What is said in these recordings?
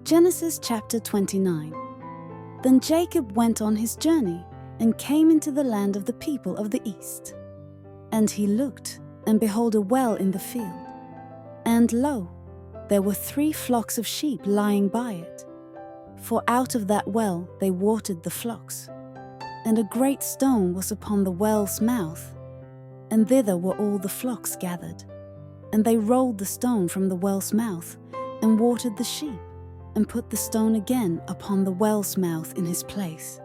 Genesis chapter 29. Then Jacob went on his journey and came into the land of the people of the east. And he looked, and behold, a well in the field. And lo, there were 3 flocks of sheep lying by it. For out of that well they watered the flocks. And a great stone was upon the well's mouth, and thither were all the flocks gathered. And they rolled the stone from the well's mouth, and watered the sheep, and put the stone again upon the well's mouth in his place.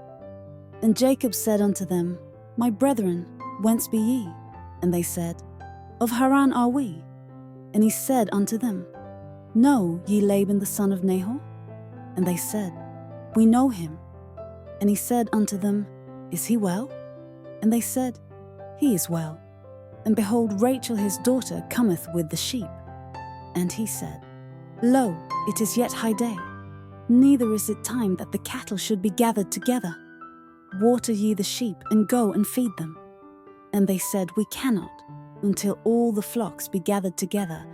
And Jacob said unto them, My brethren, whence be ye? And they said, Of Haran are we. And he said unto them, Know ye Laban the son of Nahor? And they said, We know him. And he said unto them, Is he well? And they said, He is well. And behold, Rachel his daughter cometh with the sheep. And he said, Lo, it is yet high day, neither is it time that the cattle should be gathered together. Water ye the sheep, and go and feed them. And they said, We cannot, until all the flocks be gathered together,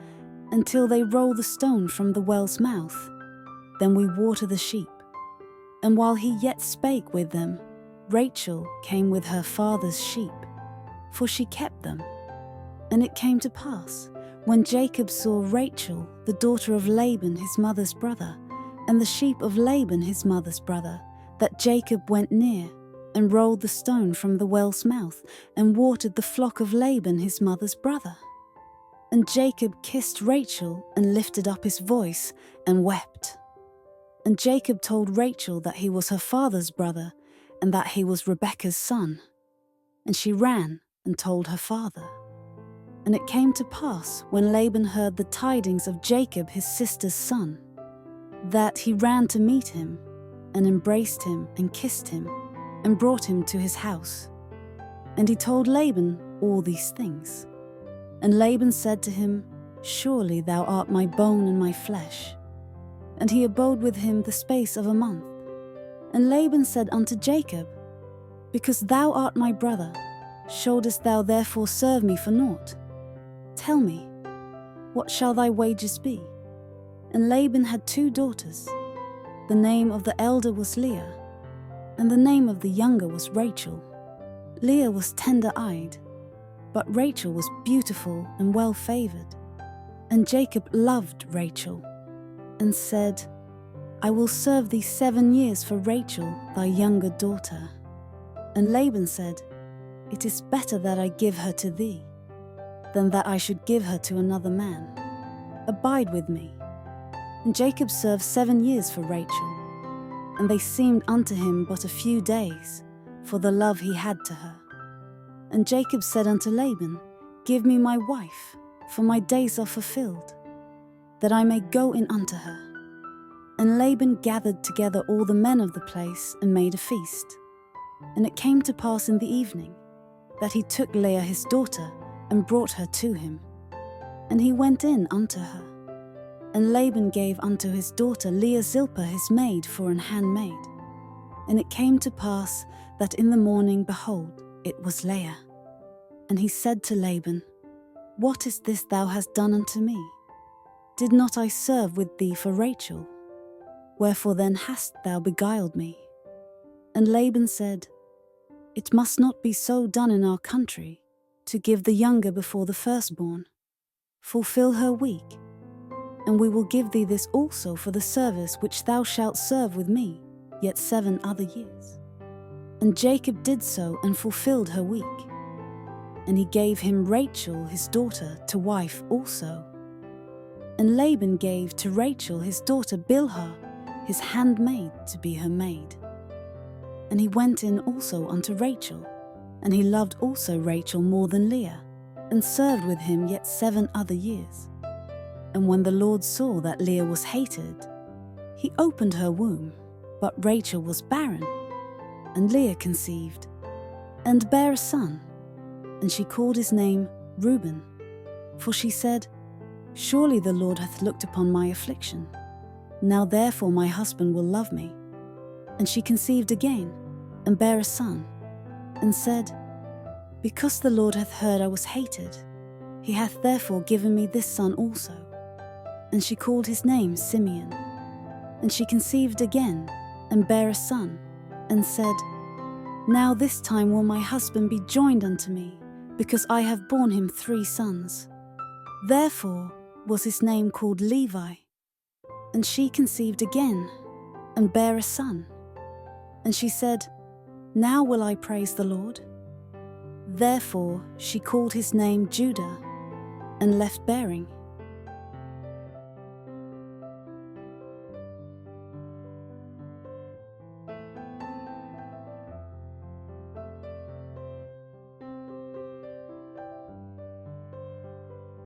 until they roll the stone from the well's mouth. Then we water the sheep. And while he yet spake with them, Rachel came with her father's sheep, for she kept them. And it came to pass, when Jacob saw Rachel, the daughter of Laban his mother's brother, and the sheep of Laban his mother's brother, that Jacob went near, and rolled the stone from the well's mouth, and watered the flock of Laban his mother's brother. And Jacob kissed Rachel, and lifted up his voice, and wept. And Jacob told Rachel that he was her father's brother, and that he was Rebekah's son. And she ran and told her father. And it came to pass, when Laban heard the tidings of Jacob his sister's son, that he ran to meet him, and embraced him, and kissed him, and brought him to his house. And he told Laban all these things. And Laban said to him, Surely thou art my bone and my flesh. And he abode with him the space of a month. And Laban said unto Jacob, Because thou art my brother, shouldest thou therefore serve me for naught? Tell me, what shall thy wages be? And Laban had 2 daughters. The name of the elder was Leah, and the name of the younger was Rachel. Leah was tender-eyed, but Rachel was beautiful and well-favored. And Jacob loved Rachel, and said, I will serve thee 7 years for Rachel, thy younger daughter. And Laban said, It is better that I give her to thee, than that I should give her to another man. Abide with me. And Jacob served 7 years for Rachel, and they seemed unto him but a few days, for the love he had to her. And Jacob said unto Laban, Give me my wife, for my days are fulfilled, that I may go in unto her. And Laban gathered together all the men of the place, and made a feast. And it came to pass in the evening, that he took Leah his daughter, and brought her to him. And he went in unto her. And Laban gave unto his daughter Leah Zilpah his maid for an handmaid. And it came to pass that in the morning, behold, it was Leah. And he said to Laban, What is this thou hast done unto me? Did not I serve with thee for Rachel? Wherefore then hast thou beguiled me? And Laban said, It must not be so done in our country, to give the younger before the firstborn. Fulfill her week, and we will give thee this also for the service which thou shalt serve with me, yet 7 other years. And Jacob did so, and fulfilled her week. And he gave him Rachel his daughter to wife also. And Laban gave to Rachel his daughter Bilhah his handmaid to be her maid. And he went in also unto Rachel, and he loved also Rachel more than Leah, and served with him yet 7 other years. And when the Lord saw that Leah was hated, he opened her womb, but Rachel was barren. And Leah conceived, and bare a son, and she called his name Reuben. For she said, Surely the Lord hath looked upon my affliction. Now therefore my husband will love me. And she conceived again, and bare a son, and said, Because the Lord hath heard I was hated, he hath therefore given me this son also. And she called his name Simeon. And she conceived again, and bare a son, and said, Now this time will my husband be joined unto me, because I have borne him 3 sons. Therefore was his name called Levi. And she conceived again, and bare a son. And she said, Now will I praise the Lord. Therefore she called his name Judah, and left bearing.